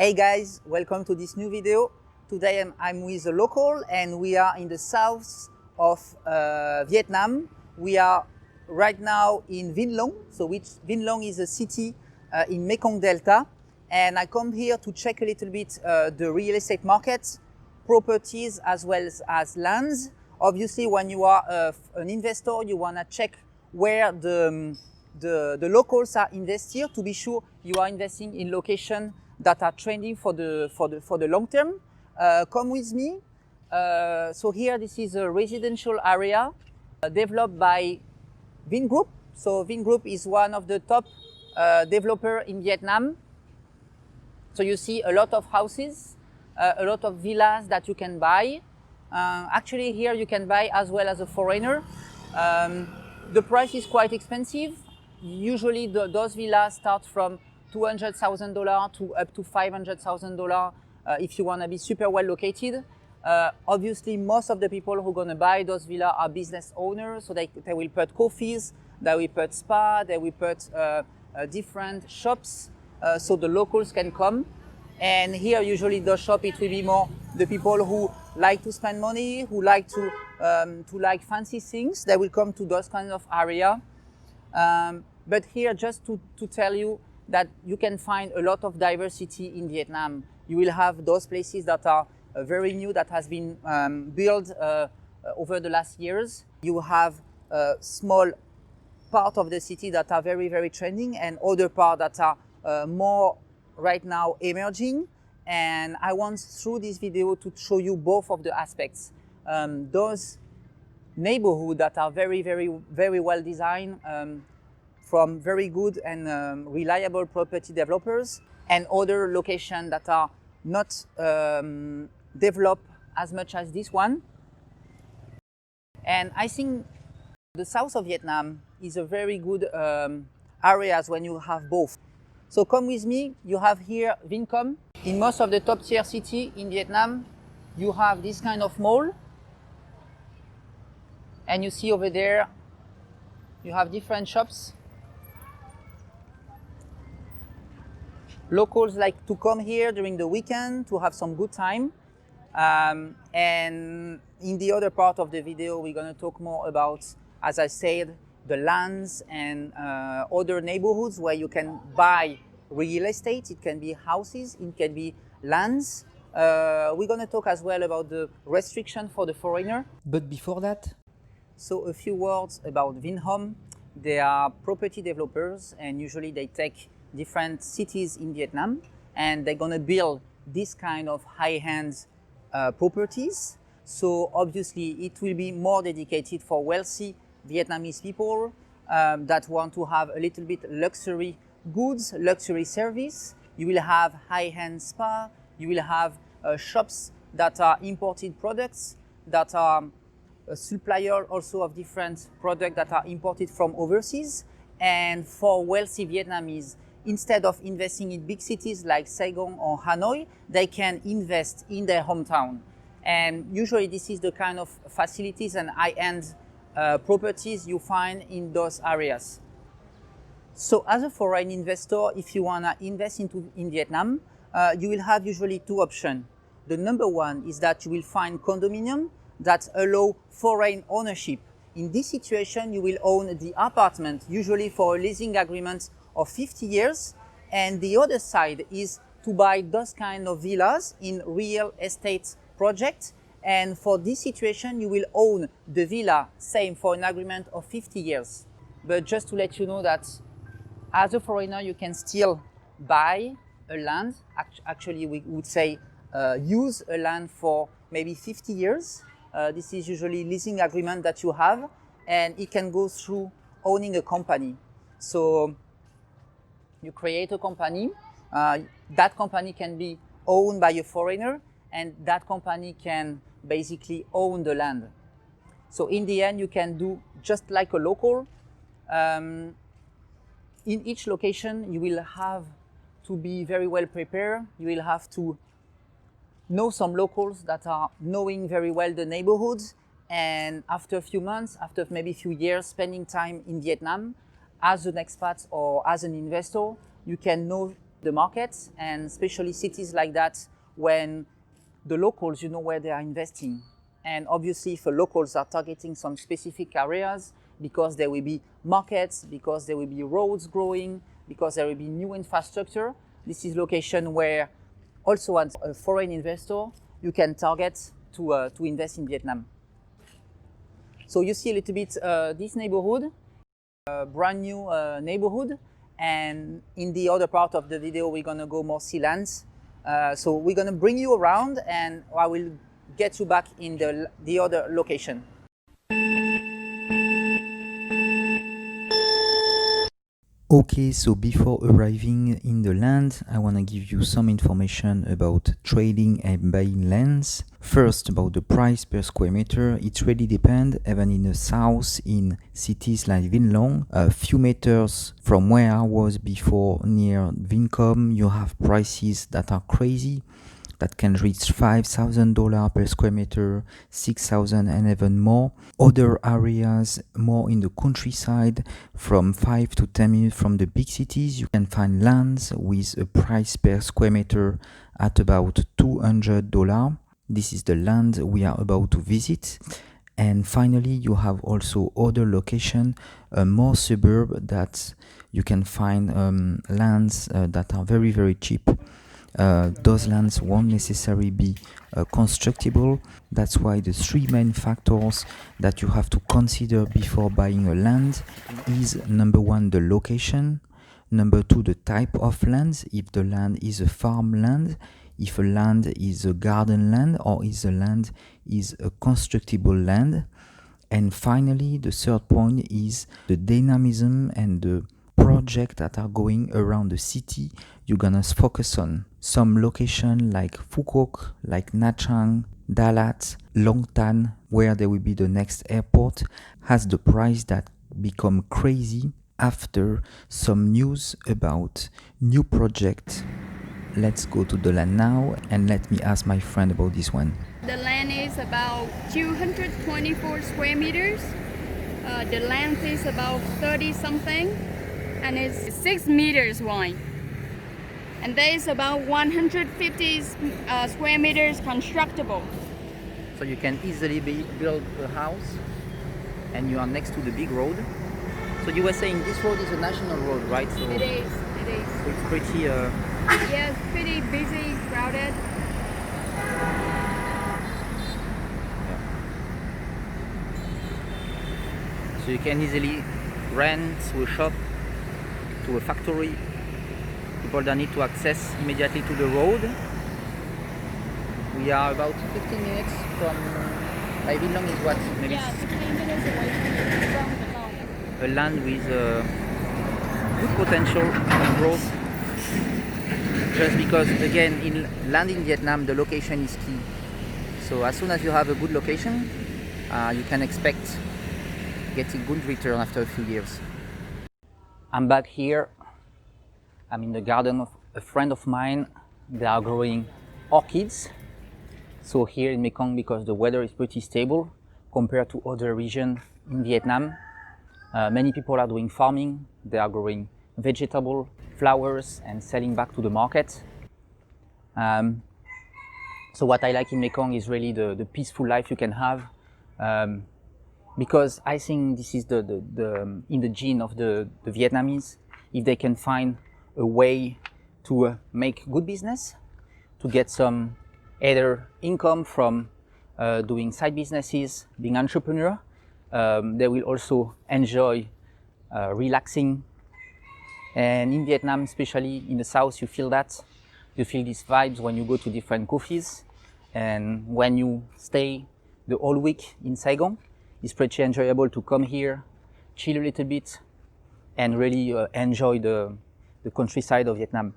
Hey guys, welcome to this new video. Today I'm with a local and we are in the south of Vietnam. We are right now in Vinh Long. Vinh Long is a city in Mekong Delta, and I come here to check a little bit the real estate market, properties as well as lands. Obviously, when you are an investor, you want to check where the locals are investing to be sure you are investing in location that are trending for the long term. Come with me. So here, this is a residential area developed by Vingroup. So Vingroup is one of the top developer in Vietnam. So you see a lot of houses, a lot of villas that you can buy. Actually, here you can buy as well as a foreigner. The price is quite expensive. Usually those villas start from $200,000 to up to $500,000 if you want to be super well located. Obviously, most of the people who are going to buy those villas are business owners, so they will put coffees, they will put spa, they will put different shops, so the locals can come. And here, usually the shop, it will be more the people who like to spend money, who like to like fancy things. They will come to those kinds of area. But here, just to tell you that you can find a lot of diversity in Vietnam. You will have those places that are very new, that has been built over the last years. You have a small part of the city that are very, very trending, and other part that are more right now emerging. And I want through this video to show you both of the aspects. Those neighborhoods that are very, very, very well designed, from very good and reliable property developers, and other locations that are not developed as much as this one. And I think the south of Vietnam is a very good areas when you have both. So come with me. You have here Vincom. In most of the top tier city in Vietnam, you have this kind of mall. And you see over there, you have different shops. Locals like to come here during the weekend to have some good time. And in the other part of the video, we're going to talk more about, as I said, the lands and other neighborhoods where you can buy real estate. It can be houses, it can be lands. We're going to talk as well about the restriction for the foreigner. But before that, so a few words about Vinhome. They are property developers, and usually they take different cities in Vietnam, and they're going to build this kind of high-end properties. So obviously it will be more dedicated for wealthy Vietnamese people that want to have a little bit luxury goods, luxury service. You will have high-end spa, you will have shops that are imported products, that are a supplier also of different products that are imported from overseas. And for wealthy Vietnamese, instead of investing in big cities like Saigon or Hanoi, they can invest in their hometown. And usually this is the kind of facilities and high-end properties you find in those areas. So as a foreign investor, if you want to invest in Vietnam, you will have usually two options. The number one is that you will find condominium that allow foreign ownership. In this situation, you will own the apartment, usually for a leasing agreement of 50 years. And the other side is to buy those kind of villas in real estate projects. And for this situation, you will own the villa, same for an agreement of 50 years. But just to let you know that as a foreigner, you can still buy a land. Actually, we would say use a land for maybe 50 years. This is usually leasing agreement that you have, and it can go through owning a company. So you create a company. That company can be owned by a foreigner, and that company can basically own the land. So in the end, you can do just like a local. In each location, you will have to be very well prepared. You will have to know some locals that are knowing very well the neighborhoods. And after a few months, after maybe a few years spending time in Vietnam, as an expat or as an investor, you can know the markets, and especially cities like that, when the locals, where they are investing. And obviously, if the locals are targeting some specific areas, because there will be markets, because there will be roads growing, because there will be new infrastructure, this is location where also as a foreign investor, you can target to invest in Vietnam. So you see a little bit this neighborhood, a brand new neighborhood. And in the other part of the video, we're gonna go more see lands. So we're gonna bring you around, and I will get you back in the other location. Okay, so before arriving in the land, I want to give you some information about trading and buying lands. First, about the price per square meter. It really depends, even in the south, in cities like Vĩnh Long. A few meters from where I was before, near Vincom, you have prices that are crazy, that can reach $5,000 per square meter, 6,000 and even more. Other areas, more in the countryside, from 5 to 10 minutes from the big cities, you can find lands with a price per square meter at about $200. This is the land we are about to visit. And finally, you have also other location, more suburb, that you can find lands that are very, very cheap. Those lands won't necessarily be constructible. That's why the three main factors that you have to consider before buying a land is: number one, the location; number two, the type of land, if the land is a farmland, if a land is a garden land, or if the land is a constructible land; and finally, the third point is the dynamism and the projects that are going around the city you're gonna focus on. Some location like Phu Quoc, like Nha Trang, Dalat, Long Tan, where there will be the next airport, has the price that become crazy after some news about new project. Let's go to the land now, and let me ask my friend about this one. The land is about 224 square meters. The length is about 30 something, and it's 6 meters wide. And there is about 150 square meters constructible. So you can easily build a house, and you are next to the big road. So you were saying this road is a national road, right? So It is. So it's pretty. Yeah, it's pretty busy, crowded. So you can easily rent to a shop, to a factory. People don't need to access immediately to the road. We are about 15 minutes from Vĩnh Long is what? Maybe 15 minutes away from the town. a land with good potential and growth. Just because, again, in land in Vietnam, the location is key. So as soon as you have a good location, you can expect getting good return after a few years. I'm back here. I'm in the garden of a friend of mine. They are growing orchids. So here in Mekong, because the weather is pretty stable compared to other regions in Vietnam, many people are doing farming. They are growing vegetable, flowers, and selling back to the market. So what I like in Mekong is really the peaceful life you can have, because I think this is in the gene of the Vietnamese. If they can find a way to make good business, to get some either income from doing side businesses, being entrepreneur, they will also enjoy relaxing. And in Vietnam, especially in the south, you feel that. You feel these vibes when you go to different coffees, and when you stay the whole week in Saigon. It's pretty enjoyable to come here, chill a little bit, and really enjoy the countryside of Vietnam.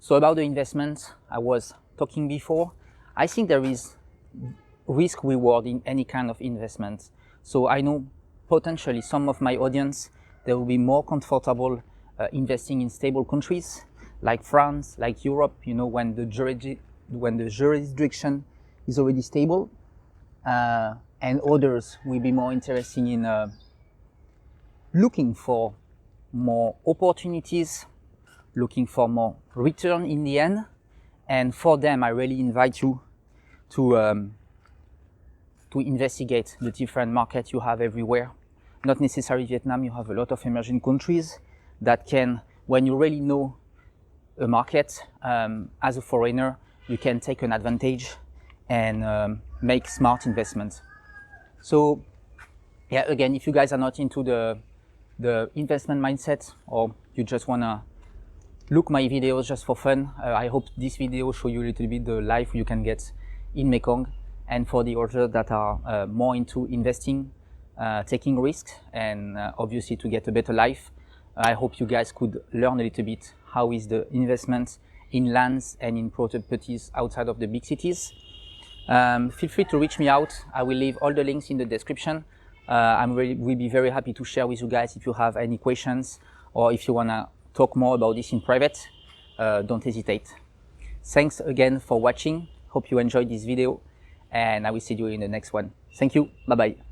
So about the investments I was talking before, I think there is risk reward in any kind of investment. So I know potentially some of my audience, they will be more comfortable investing in stable countries like France, like Europe, when the jurisdiction is already stable, and others will be more interested in looking for more opportunities, looking for more return in the end. And for them, I really invite you to investigate the different markets you have everywhere. Not necessarily Vietnam, you have a lot of emerging countries that can, when you really know a market, as a foreigner, you can take an advantage and make smart investments. So yeah, again, if you guys are not into the investment mindset, or you just wanna look my videos just for fun, I hope this video show you a little bit the life you can get in Mekong. And for the others that are more into investing, taking risks, and obviously to get a better life, I hope you guys could learn a little bit how is the investment in lands and in properties outside of the big cities. Feel free to reach me out. I will leave all the links in the description. We'll be very happy to share with you guys if you have any questions, or if you wanna talk more about this in private, don't hesitate. Thanks again for watching. Hope you enjoyed this video, and I will see you in the next one. Thank you. Bye bye.